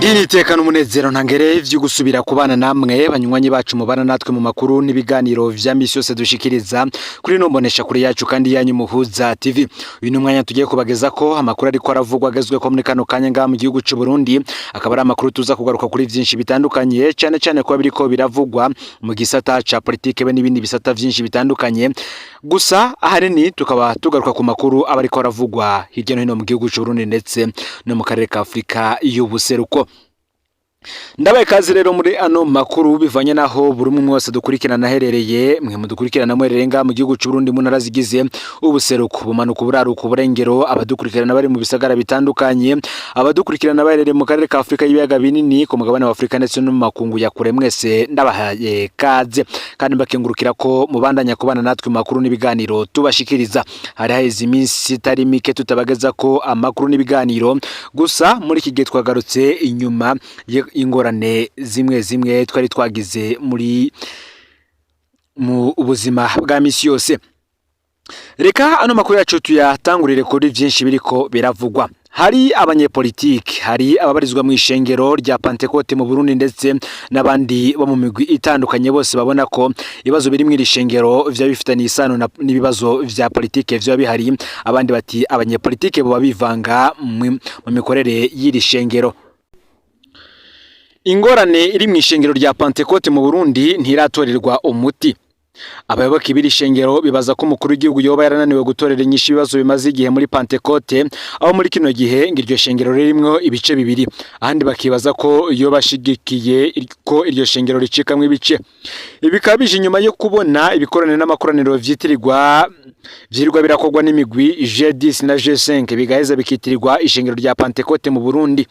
Dini tekana umunezero ntangere vyo gusubira kubana namwe banywanyi bacu mubana natwe mu makuru n'ibiganiro vya misi yose dushikiriza kuri no mbonesha kuri yacu kandi yanyu Muhuza TV. Uyu numwanya tugiye kubageza ko amakuru ariko aravugwa agezwe ko muri kano kanya nga mu gihugu cy'u Burundi, akaba ari amakuru tuza kugaruka kuri vyinshi bitandukanye cyane ko biriko biravugwa mu gisata ca politike be n'ibindi bisata vyinshi bitandukanye. Gusa ahanini tukaba tugaruka ku makuru abariko aravugwa hirya no hino mu gihugu cy'u Burundi ndetse no mu karere ka Afrika y'ubuseruko. Ndabaye kazi rero muri ano makuru bivanye naho buri umwe wese dukurikirana herereye, mwe mudukurikirana mwererenga mu gihugu cy'u Burundi mu ntara zigize ubuseruko, bumanuka, uburaruko, uburengero, abadukurikirana bari mu bisagara bitandukanye, abadukurikirana barereye mu karere ka Afrika y'ibiyaga binini, ku mugabane wa Afrika ndetse no mu makungu ya kure, mwese ndabahaye kaze kandi mbakengurukira ko mubandanya kubana natwe mu makuru n'ibiganiro tubashikiriza. Hari haheze iminsi itari mike tutabageza ko amakuru n'ibiganiro, gusa muri iki gihe twagarutse inyuma ingorane zimwe twari twagize mu ubuzima bwa misi yose. Reka ano makuru yacu tuyatangurire kuri vyinshi biriko biravugwa. Hari abanyepolitiki, hari ababarizwa mu ishengero rya Pentecote mu Burundi ndetse n'abandi bo mu migwi itandukanye, bose babona ko ibibazo biri mu ishengero vya bifitanye isano n'ibibazo vya politike vyo bihari. Abandi bati abanyepolitike bo bivanga mu mikorere y'iri shengero. Ingorane iri mu ishengero rya Pentecote mu Burundi ntiratorerwa umuti. Abayoboke b'iri shengero bibaza ko umukuru w'igihugu yoba yarananiwe gutorera inyishu ibibazo bimaze igihe muri Pentecote, aho muri kino gihe ngiryo shengero ririmwo ibice bibiri, ahandi bakibaza ko yoba ashigikiye ko iryo shengero ricikamwe ibice. Ibikaba bije inyuma yo kubona ibikorane n'amakoraniro vyitirirwa birakorwa n'imigwi G10 na G5 bigaheza bikitirirwa ishengero rya Pentecote mu Burundi.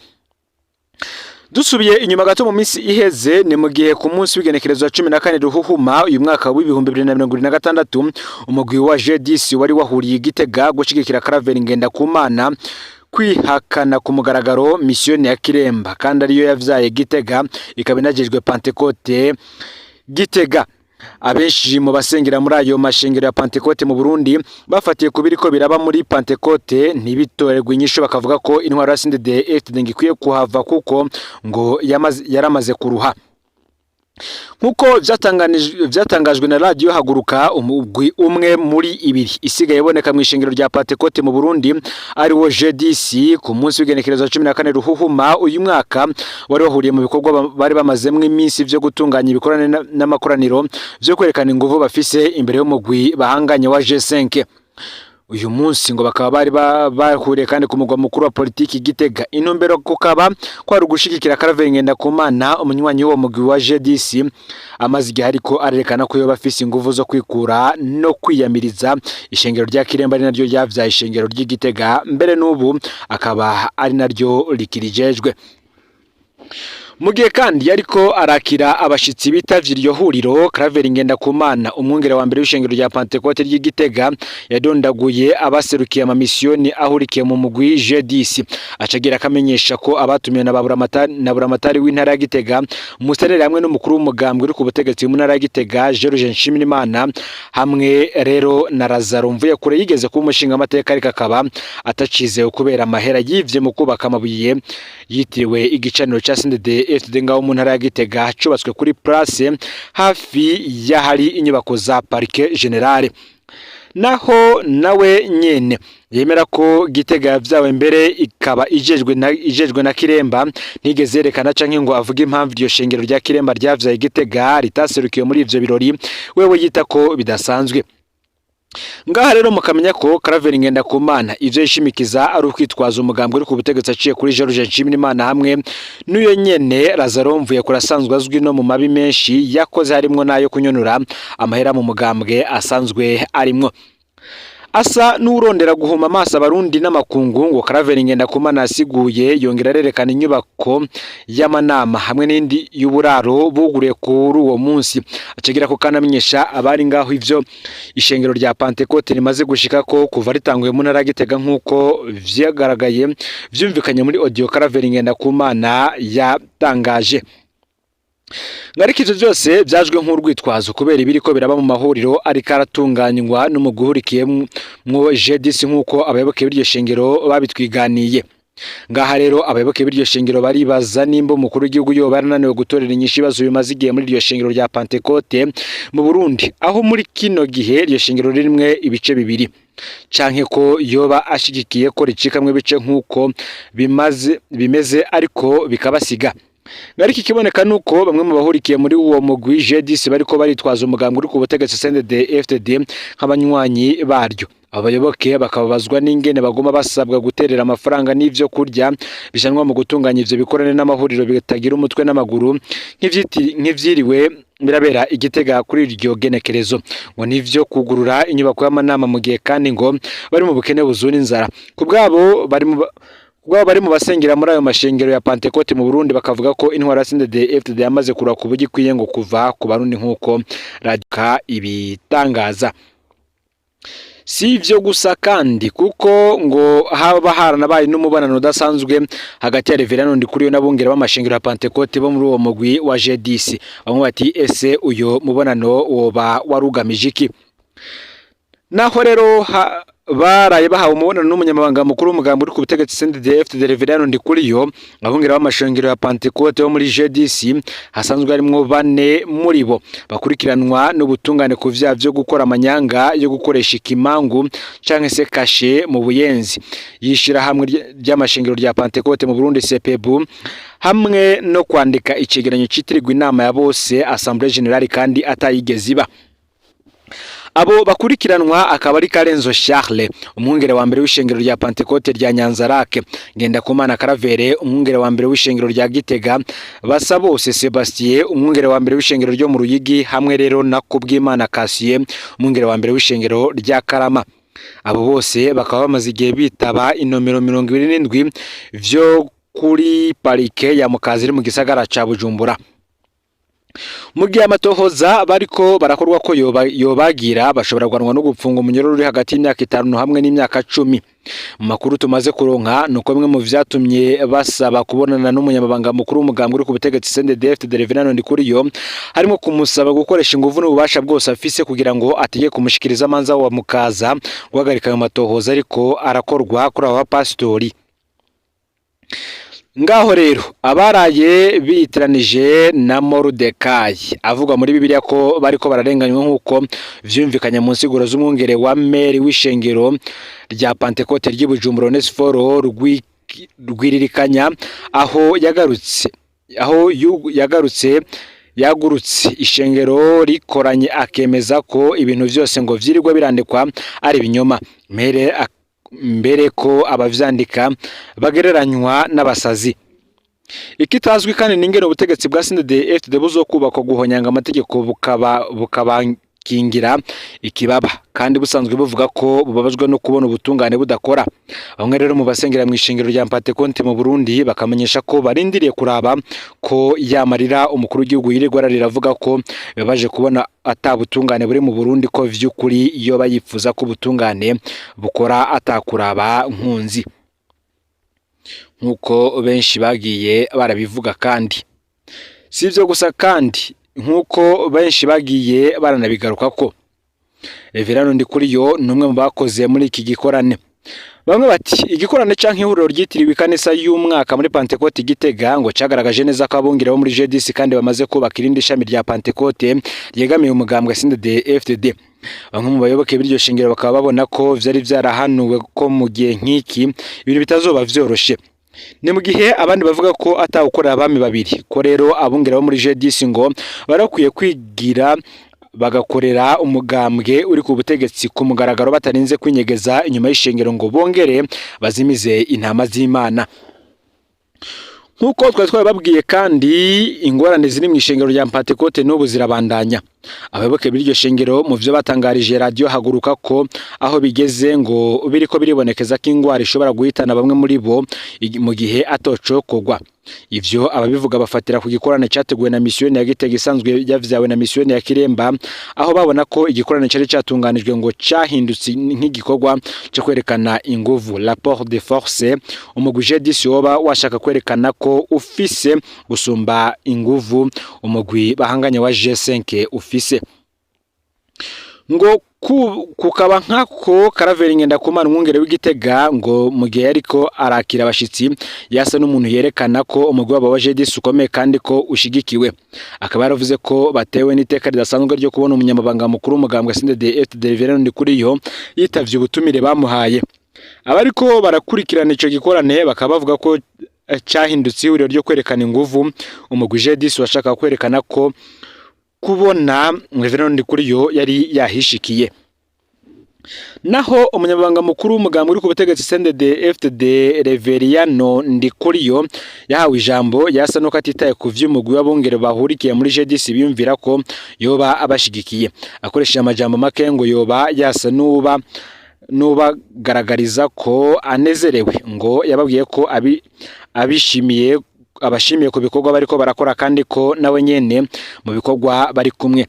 Dusubiye inyuma gato mu minsi iheze, ni mu gihe ku munsi w'igenekerezo wa 14 Ruhuhuma uyu mwaka wa 2026 umugwi wa G10 wari wahuriye Gitega gushigikira Claver Ngendakumana kwihakana ku mugaragaro mission ya Kiremba, kandi ariyo yavyaye Gitega ikaba inagejwe Pentecote Gitega. Abenshi mu basengera muri ayo mashengero ya Pentecote mu Burundi bafatiye kubiriko biraba muri Pentecote ntibitorerwa inyisho, bakavuga ko intwaro ya CNDD-FDD ngikwiye kuhava kuko ngo yaramaze kuruha. Nkuko vyatangajwe na radio Haguruka, umugwi umwe muri ibiri isigaye iboneka mu ishengero rya Pentecote mu Burundi ari wo G10 ku munsi w'igenekerezo wa 14 Ruhuhuma uyu mwaka wari wahuriye mu bikorwa bari bamazemwe iminsi vyo gutunganya ibikorane n'amakoraniro vyo kwerekana inguvu bafise imbere y'umugwi bahanganye wa G5. Uyu munsi ngo bakaba bari bahuriye kandi ku mugwa mukuru wa politiki Gitega. Intumbero kukaba kwari ugushigikira Claver Ngendakumana, umunywanyi wo mugwi wa G10 amaze igihe ariko arerekana ko yoba afise inguvu zo kwikura no kwiyamiriza ishengero rya Kiremba ari naryo yavyaye ishengero ry'Igitega, mbere n'ubu akaba ari naryo rikirijejwe. Mugihe kandi yariko arakira abashitsi bitavye iryo huriro, Claver Ngendakumana umwungere wa mbere w'ishengero rya Pentecote ry'Igitega yadondaguye abaserukiye ama misiyoni ahurikiye mu mugwi G10, acagira akamenyesha ko abatumiye na Buramatari w'intara ya Gitega, Musanere hamwe n'umukuru w'umugambwe uri ku butegetsi mu ntara ya Gitega George Nshimirimana, hamwe rero na Lazaro Mvuyekure yigeze kuba umushinga amateka ariko akaba atacizewe kubera amahera yivye mu kubaka amabuye yitiriwe igicaniro ca CNDD-FDD ngaho mu ntara ya Gitega cubatswe kuri place hafi y'ahari inyubako za Parike Generale. Naho nawe nyene yemera ko Gitega yavyawe mbere ikaba ijejwe na Kiremba, ntigeze yerekana canke ngo avuga impamvu iryo shengero rya Kiremba ryavyaye Gitega ritaserukiye muri ivyo birori, wewe yita ko bidasanzwe. Ngaha rero mukamenya ko Claver Ngendakumana ivyo yishimikiza ari ukwitwaza umugambwe uri ku butegetsi aciye kuri George Nshimirimana hamwe n'uyo nyene Lazaro Mvuyekure asanzwe azwi no mu mabi menshi yakoze harimwo nayo kunyonura amahera mu mugambwe asanzwe arimwo. Asa n'urondera guhuma amaso abarundi n'amakungu ngo Claver Ngendakumana asiguye yongera arerekana inyubako y'amanama hamwe n'indi y'uburaro buguriye kuri uwo munsi, acagira ko kanamenyesha abari ngaho ivyo ishengero rya Pentecote rimaze gushika ko kuva ritanguye mu ntara ya Gitega nkuko vyagaragaye vyumvikanye muri audio Claver Ngendakumana yatangaje. Ngarikije byose byajwe nk'urwitwazo kubera ibiriko biraba mu mahuriro ari karatunganywa n'umuguhurikiye mu G10 nkuko abayoboke b'iryo shengero babitwiganiye. Ngaha rero abayoboke b'iryo shengero baribaza nimba umukuru w'igihugu yoba yarananiwe gutorera inyishu ibibazo bimaze igihe muri iryo shengero rya Pentecote mu Burundi, aho muri kino gihe iryo shengero ririmwe ibice bibiri, canke ko yoba ashigikiye ko ricikamwe ibice nk'uko bimeze ariko bikabasiga. Ariko ikiboneka nuko bamwe mu bahurikiye muri uwo mugwi G10 bariko baritwaza umugambwe uri ku butegetsi CNDD-FDD nk'abanywanyi baryo. Abayoboke bakababazwa n'ingene bagoma basabwa guterera amafaranga n'ivyo kurya bijanwa mu gutunganya ivyo bikorane n'amahuriro bitagira umutwe n'amaguru nk'ivyiriwe birabera Igitega kuri iryo genekerezo, ngo nivyo kugurura inyubako y'amanama mu gihe kandi ngo bari mu bukene buzura inzara. Kubwabo bari mu basengera muri ayo mashengero ya Pentecote mu Burundi bakavuga ko intwara ya CNDD-FDD yamaze kurwa ku buryo ikwiye ngo kuva ku Barundi nk'uko radika ibitangaza. Si ivyo gusa kandi kuko ngo haba haranabaye n'umubonano udasanzwe hagati ya Reverend Ndikuriyo n'abungere b'amashengero ya Pentecote bo muri uwo mugwi wa G10. Bamwe bati ese uyo mubonano woba warugamije iki? Naho rero baraye bahawe umubonano n'umunyamabanga mukuru w'umugambi uri ku butegetsi CNDD-FDD Reverend Ndikuriyo, abungere b'amashengero ya Pentecote bo muri G10 hasanzwe harimo 4 muri bo bakurikiranwa n'ubutungane ku vyaha vyo gukora amanyanga yo gukoresha ikimangu canke se kashe mu buyenzi. Yishira hamwe ry'amashengero rya Pentecote mu Burundi CPB hamwe no kwandika icegeranyo citirirwa inama ya bose Assemblée Générale kandi atayigeze iba. Abo bakurikiranwa akaba ari Karenzo Charles, umwungere wa mbere w'ishengero rya Pentecote rya Nyanzarake, Ngendakumana Karavere, umwungere wa mbere w'ishengero rya Gitega, Basabose Sebastien, umwungere wa mbere w'ishengero ryo mu Ruyigi, hamwe rero na Kubwimana Cassier, umwungere wa mbere w'ishengero rya Karama. Abo bose bakaba bamaze igihe bitaba inomero 27 vyo kuri parike ya Mukazi iri mu gisagara ca Bujumbura. Mu gihe amatohoza bariko barakorwa ko yobagira bashobora guhanwa no gupfunga umunyororo uri hagati y'imyaka 5 hamwe n'imyaka 10. Mu makuru tumaze kuronka nuko bimwe mu vyatumye basaba kubonana n'umunyamabanga mukuru w'umugambi uri ku butegetsi CNDD-FDD Reverend Ndikuriyo harimo kumusaba gukoresha inguvu n'ububasha bwose afise kugira ngo ategeke kumushikiriza amanza wa Mukaza guhagarika ayo matohoza ariko arakorwa kuri aba pastori. Ngaho rero abaraye bitiranije na Morudekai avuga muri Bibiliya ko bariko bararenganywa nk'uko vyumvikanye mu nsiguro z'umwungere wa meri w'ishengero rya Pentecote ry'Ibujumbura Onesiforo rwiririkanya aho yagurutse ishengero rikoranye akemeza ko ibintu vyose ngo vyirirwa birandikwa ari binyoma mbere ko abavyandika bagereranywa n'abasazi. Ikitazwi kandi n'ingene ubutegetsi bwa CNDD-FDD buzokubakwa guhonyanga amategeko bukabakingira ikibaba kandi busanzwe buvuga ko bubabajwe no kubona ubutungane budakora. Bamwe rero mu basengera mu ishengero rya Pentecote mu Burundi bakamenyesha ko barindiriye kuraba ko yamarira umukuru w'igihugu yirirwa riravuga ko bibaje kubona atabutungane buri mu Burundi ko vy'ukuri iyo bayifuza ko ubutungane bukora atakuraba nkunzi nkuko benshi bagiye barabivuga. Kandi sivyo gusa kandi nkuko benshi bagiye baranabigaruka ko Reverend Ndikuriyo numwe mu bakoze muri iki gikorane. Bamwe bati igikorane canke ihuriro ryitiriwe ikanisa y'umwaka muri Pentecote Gitega ngo cagaragaje neza ko abungere bo muri G10 kandi bamaze kubaka irindi shami rya Pentecote ryegamiye umugambwe CNDD-FDD. Bamwe mu bayoboke b'iryo shingiro bakaba babona ko vyari vyarahanuwe ko mu gihe nk'iki ibintu bitazoba vyoroshe. Ni mu gihe abandi bavuga ko atawukorera abami babiri ko rero abungere bo muri G10 ngo barakwiye kwigira bagakorera umugambwe uri ku butegetsi ku mugaragaro batarinze kwinyegeza inyuma y'ishengero ngo bongere bazimize intama z'Imana. Nkuko twababwiye kandi ingorane ziri mu ishengero rya Pentecote n'ubu zirabandanya. Abayoboke b'iryo shengero mu vyo batangarije radio Haguruka ko aho bigeze ngo biriko biribonekeza ko ingwara ishobora guhitana bamwe muri bo mu gihe atocokogwa. Ivyo ababivuga bafatira ku gikorane cyateguwe na mission ya Gitega isanzwe yavyawe na mission ya Kiremba, aho babona ko igikorane cyari cyatunganijwe ngo cyahindutse nk'igikorwa cyo kwerekana inguvu rapport de force. Umugwi G10 woba washaka kwerekana ko ufise gusumba inguvu umugwi bahanganye wa G5 ufise. ngo kukaba nkako Karaveri Ngendakumana umwungere w'Igitega ngo mu gihe ariko arakira abashitsi yasa n'umuntu yerekana ko umugwi wabo wa JDC ukomeye kandi ko ushigikiwe. Akaba yaravuze ko batewe n'iteka ridasanzwe ryo kubona umunyamabanga mukuru w'umugambwe CNDD-FDD Reverend Ndikuriyo yitavye ubutumire bamuhaye. Abariko barakurikirana ico gikorane bakaba bavuga ko cyahindutse ihuriro ryo kwerekana inguvu umugwi JDC washaka kwerekana ko kubona Reverend Ndikuriyo yari yahishikiye. Naho umunyamabanga mukuru w'umugambwe uri ku butegetsi CNDD-FDD Reveriyano Ndikuriyo yahawe ijambo yasa no katitaye ku vy'umugwi w'abungere bahurikiye muri JDC biyumvira ko yoba abashigikiye. Akoresheje amajambo make ngo yoba yasa nuba garagariza ko anezerewe, ngo yababwiye ko abashimiye ku bikorwa bariko barakora kandi ko nawe nyene mu bikorwa bari kumwe.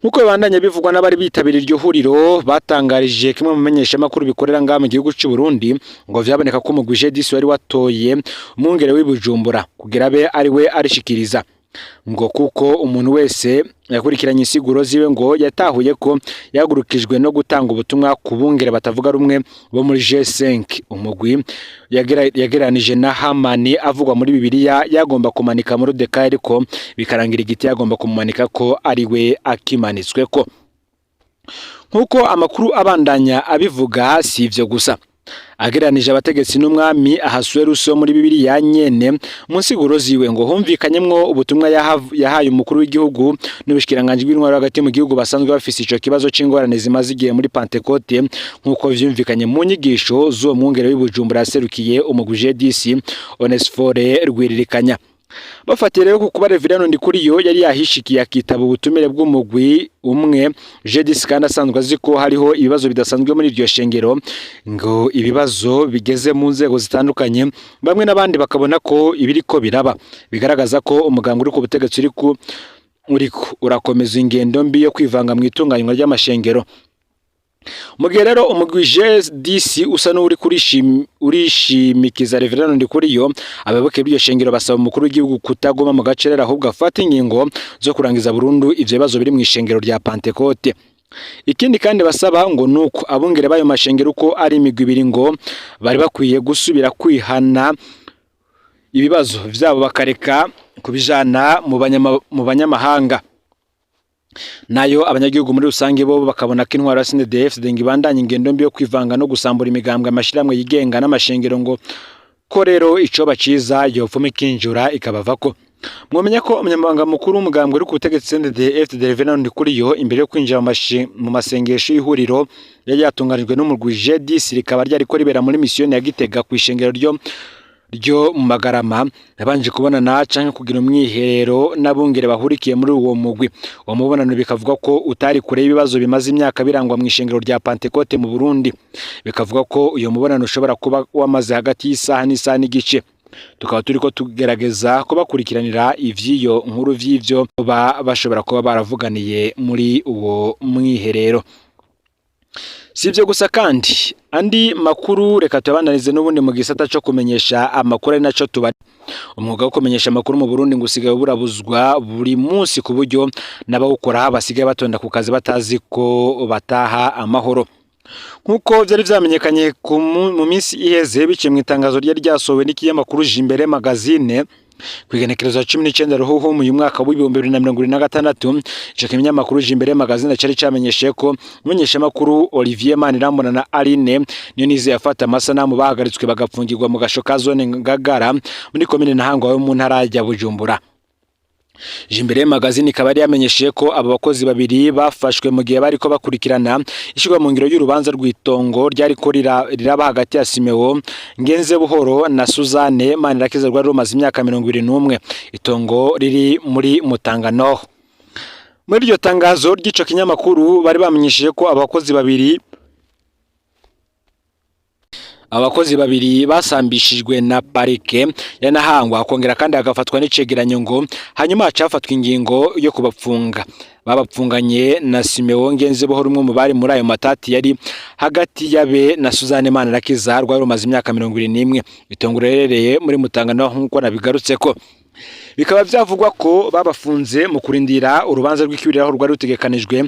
Nkuko bandanye bivugwa n'abari bitabira iryo huriro batangarije kimwe mu menyesha makuru bikorera ngaha mu gihugu cy'u Burundi ngo vyaboneka ko umugwi JDC wari watoye umwungere w'Ibujumbura kugira be ari we arishikiriza, ngo kuko umuntu wese yakurikiranye insiguro ziwe ngo yatahuye ko yagurukijwe no gutanga ubutumwa ku bungere batavuga rumwe bo muri G5. Umugwi yageranije na Hamani avugwa muri Bibiliya yagomba kumanika muri Deka ariko bikarangira igiti yagomba kumumanika ko ari we akimanitswe ko. Nkuko amakuru abandanya abivuga si ivyo gusa, ageranije abategetsi n'umwami Ahasuwerusi muri Bibiliya nyene mu nsiguro ziwe ngo humvikanyemwo ubutumwa yahaye umukuru w'igihugu n'ubushikiranganje bw'intwaro hagati mu gihugu basanzwe bafise ico kibazo c'ingorane zimaze igihe muri Pentecote, nkuko vyumvikanye mu nyigisho z'uwo mwungere w'Ibujumbura yaserukiye umugwi JDC Onesphore Rwiririkanya. Bafatiye rero kuba Reverend Ndikuriyo yari yahishikiye akitaba ubutumire bw'umugwi umwe JDC kandi asanzwe azi ko hariho ibibazo bidasanzwe muri iryo shengero, ngo ibibazo bigeze mu nzego zitandukanye, bamwe n'abandi bakabona ko ibiriko biraba bigaragaza ko umuganga uri ku butegetsi uriko urakomeza ingendo mbi yo kwivanga mu itunganywa ry'amashengero. Mugihe rero umugwi JDC usa n'uri urishimikiza Reverend Ndikuriyo, abayoboke b'iryo shengero basaba umukuru w'igihugu kutagoma mu gacerera ahubwo afata ingingo zo kurangiza burundu ivyo bibazo biri mu ishengero rya Pentecote. Ikindi kandi basaba ngo nuko abungere bayo mashengero uko ari imigwi ibiri ngo bari bakwiye gusubira kwihana ibibazo vyabo bakareka kubijana mu banyamahanga. Nayo abanyagihugu muri rusange bo bakabona ko intwaro ya CNDD-FDD ngibandanye ingendo mbi yo kwivanga no gusambura imigambwe amashiramwe yigenga n'amashengero, ngo ko rero ico baciza yopfuma ikinjura ikabavako. Mwomenya ko umunyamabanga mukuru w'umugambwe uri ku butegetsi CNDD-FDD Reverend Ndikuriyo imbere yo kwinjira mu masengesho y'ihuriro yari yatunganijwe n'umugwi JDC rikaba ryariko ribera muri mission ya Gitega ku ishengero ryo mu Magarama, yabanje kubonana canke kugira umwiherero n'abungere bahurikiye muri uwo mugwi. Uwo mubonano bikavuga ko utari kure y'ibibazo bimaze imyaka birangwa mu ishengero rya Pentecote mu Burundi. Bikavuga ko uyo mubonano ushobora kuba wamaze hagati y'isaha n'isaha n'igice. Tukaba turiko tugerageza kubakurikiranira ivyiyo nkuru vy'ivyo bashobora kuba baravuganiye muri uwo mwiherero. Sivyo gusa kandi andi makuru reka tubananize n'ubundi mu gisata cyo kumenyesha amakuru ari naco tubari. Umwuga wo kumenyesha amakuru mu Burundi ngo usigaye burabuzwa buri munsi ku buryo n'abawukora basigaye batonda ku kazi batazi ko bataha amahoro. Nkuko vyari vyamenyekanye mu minsi iheze biciye mu itangazo ryari ryasohowe n'ikinyamakuru Jimbere Magazine kwigenekerezo 19 Ruhuhu mu mwaka wa 2026. Ico kinyamakuru Jimbere Magazine cari camenyeshe ko umumenyesha makuru Olivier Manirambona na Aline niyo nize yafata amasanamu bahagaritswe bagapfungirwa mu gasho ka zone Ngagara muri komine Ntahangwa yo mu ntara ya Bujumbura. Jimbere Magazine ikaba yamenyeshe ko abo bakozi babiri bafashwe mu gihe bariko bakurikirana ishirwa mu ngiro y'urubanza rw'itongo ryari ko riraba hagati ya Simeo Ngenze Buhoro na Suzanne Manirakiza rwari rumaze imyaka 21. Itongo riri muri Mutangano. Muri iryo tangazo ry'ico kinyamakuru bari bamenyesheje ko abakozi babiri basambishijwe na parike ya Ntahangwa akongera kandi agafatwa n'icegeranyo ngo hanyuma acafatwa ingingo yo kubapfunga. Babapfunganye na Simeo Ngenze Buhoro umwe mu bari muri ayo matati yari hagati yabe na Suzanne Manirakiza rwari rumaze imyaka 21. Itongo rerereye muri Mutangano nkuko nabigarutse ko bikaba byavugwa ko babafunze mu kurindira urubanza rw'ikibiriraho rwari rutegekanijwe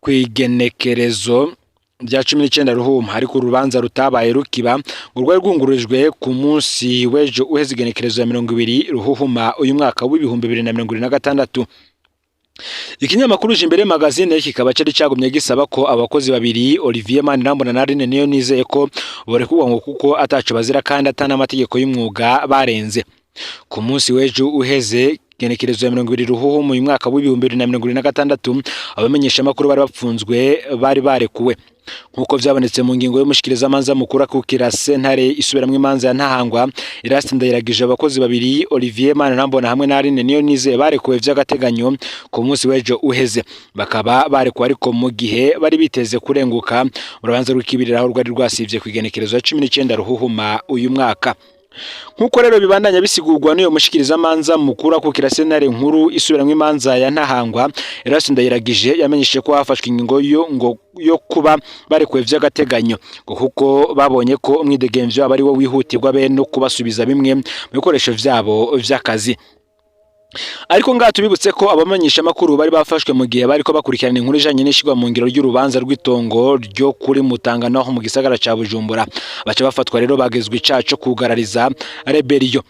kwigenekerezo rya 19 Ruhuma ariko urubanza rutabaye rukiba ngo rwari rwungururijwe ku munsi w'ejo uheze igenekerezo ya 20 Ruhuma uyu mwaka w'ibihumbi 2026. Ikinyamakuru Jimbere magazine kikaba cyari cyagumye gisaba ko abakozi babiri Olivier Manirambona na Aline Niyonizeye ko borekugwa ngo kuko ataco bazira kandi atana amategeko y'umwuga barenze. Ku munsi w'ejo uheze genekerezo ya 20 Ruhuma uyu mwaka w'ibihumbi 2026 abamenyesha makuru bari bapfunzwe bari barekuwe nkuko vyabonetse mu ngingo y'umushikiriza amanza mukuru akukira sentare isubiramwe imanza ya Ntahangwa Eraste Ndayiragije abakozi babiri Olivier Manirambona hamwe na Aline Niyonizeye barekuwe vy'agateganyo ku munsi w'ejo uheze bakaba barekuwe ariko mu gihe bari biteze kurenguka urubanza rw'ikibiriraho rwari rwasivye kwigenekerezo ya 19 Ruhuma uyu mwaka. Nkuko rero bibandanya bisigurwa niyo mushikiriza amanza mukuru akukira sentare nkuru isubiramwe imanza ya Ntahangwa Eraste Ndayiragije yamenyesheje ko hafashwe ingingo yo kuba barekuwe vy'agateganyo kuko babonye ko umwidegemvyo abari wo wihutirwa be no kubasubiza bimwe mu bikoresho vyabo vy'akazi. Ariko ngaha tubibutse ko abamenyesha makuru bari bafashwe mu gihe bariko bakurikirana inkuru ijanye n'ishigwa mu ngiro ry'urubanza rw'itongo ryo kuri Mutanga naho mu gisagara ca Bujumbura baca bafatwa rero bagezwe icaco kugarariza rebellion.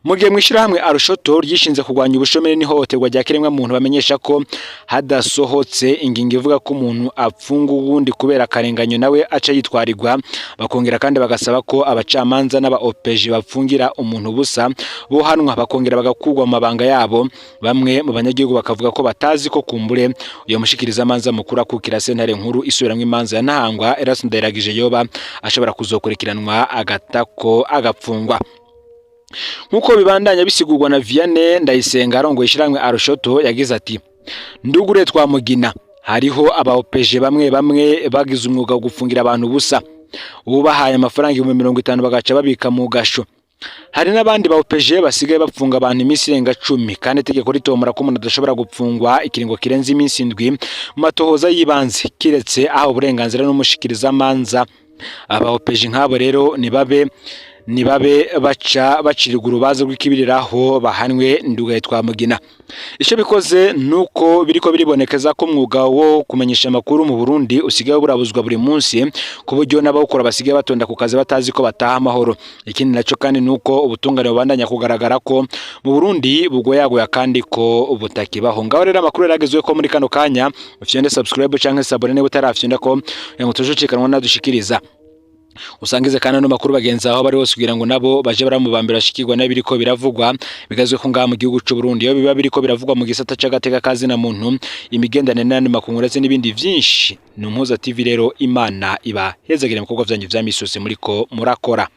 Mu gihe mwishirahamwe Arushoto ryishinze kugwanya ubushomeri n'ihohoterwa rya kiremwa muntu bamenyesha ko hadasohotse ingingo ivuga ko umuntu apfunga uwundi kubera akarenganyo nawe aca yitwarirwa bakongera kandi bagasaba ko abacamanza n'aba OPG bapfungira umuntu busa bohanwa bakongera bagakugwa mu mabanga yabo. Bamwe mu banyagihugu bakavuga ko batazi ko kumbure uyo mushikiriza amanza mukuru akukira sentare nkuru isubiramwe imanza ya Ntahangwa Eraste Ndayiragije yoba ashobora kuzokurikiranwa agatako agapfungwa. Nkuko bibandanya bisigurwa na Vianney Ndayisenga arongoye ishiramwe Arushoto yagize ati ndugure twamugina hariho aba OPG bamwe bagize umwuga wo gufungira abantu busa ubahaye amafaranga 50 bagaca babika mu gasho. Hari n'abandi ba OPG basigaye bapfunga abantu iminsi irenga 10 kandi itegeko ritomora ko umuntu adashobora gupfungwa ikiringo kirenze iminsi 7 mu matohoza yibanze kiretse aho uburenganzira n'umushikiriza amanza. Aba OPG nk'abo rero nibabe baca bacirirwa urubazo rw'ikibiriraho bahanwe ndugaye twamugina. Ico bikoze nuko biriko biribonekeza ko mwuga wo kumenyesha makuru mu Burundi usigaye burabuzwa buri munsi ku buryo n'abawukora basigaye batonda ku kazi batazi ko bataha amahoro. Ikindi naco kandi nuko ubutungane bubandanya kugaragara ko mu Burundi bugoyagoya kandi ko ubutakibaho. Ngaho rero amakuru yaragezwe ko muri kano kanya ufyende subscribe canke sabone ne butarafyenda ko yango tujucikanwa nadushikiriza usangize kandi no makuru bagenza aho bari hose kugira ngo nabo baje baramubambira shikirwa nabiriko biravugwa bigazwe ko ngaha mu gihugu cy'u Burundi yo biba biriko biravugwa mu gisata c'agateka kazi na muntu imigendane n'andi makuru ndetse n'ibindi vyinshi. Numpuza TV rero Imana iba hezagire mu bikorwa vyanyu vya misose muriko murakora.